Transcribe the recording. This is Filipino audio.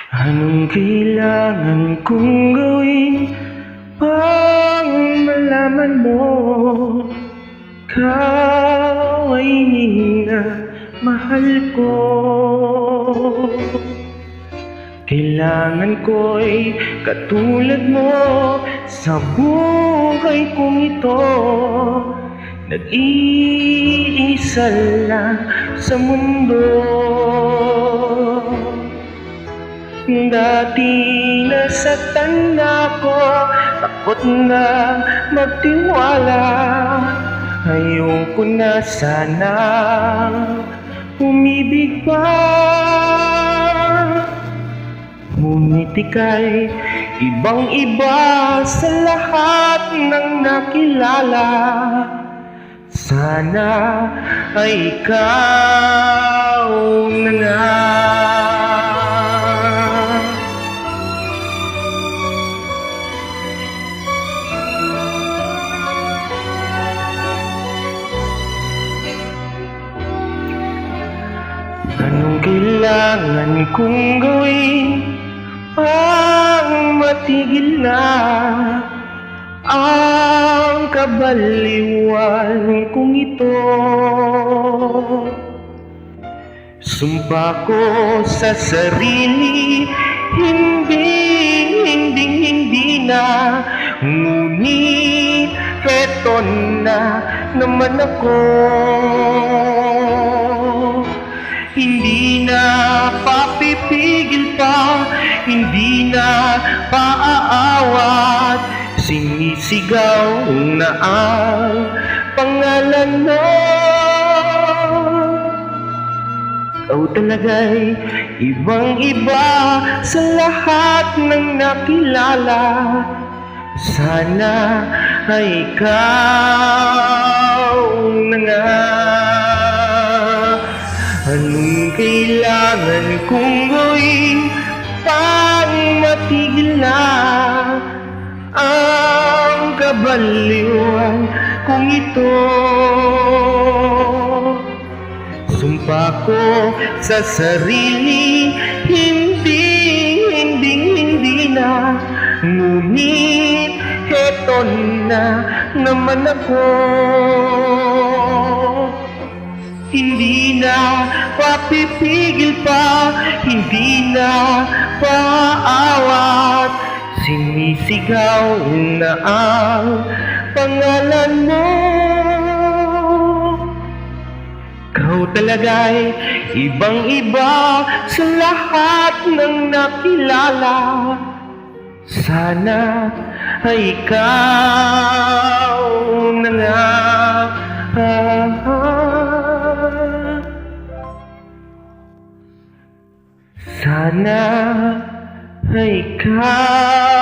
Anong kailangan kong gawin pang malaman mo ikaw ay na mahal ko? Kailangan ko'y katulad mo sa buhay kong ito. Nag-iisa lang sa mundo. Dati nasaktan ako, takot na magtiwala. Ayoko na sana umibig pa. Ngunit ika'y ibang-iba sa lahat ng nakilala. Sana ay ikaw na nga. Anong kailangan kong gawin ang matigil na ang kabaliwan kong ito? Sumpa ko sa sarili, hindi na. Ngunit eto na naman ako. Hindi na papipigil pa, hindi na paaawat. Sinisigaw na ang pangalan mo. Ikaw talaga'y ibang-iba sa lahat ng nakilala. Sana ay ikaw na nga. Anong kailangan kong gawin pang matigil na ang kabaliwan kong ito? Sumpa ko sa sarili, hindi na. Ngunit eto na naman ako. Hindi na papipigil pa, hindi na paaawat. Sinisigaw na ang pangalan mo. Ikaw talaga'y ibang-iba sa lahat ng nakilala. Sana ay ikaw na nga. Sana ay ikaw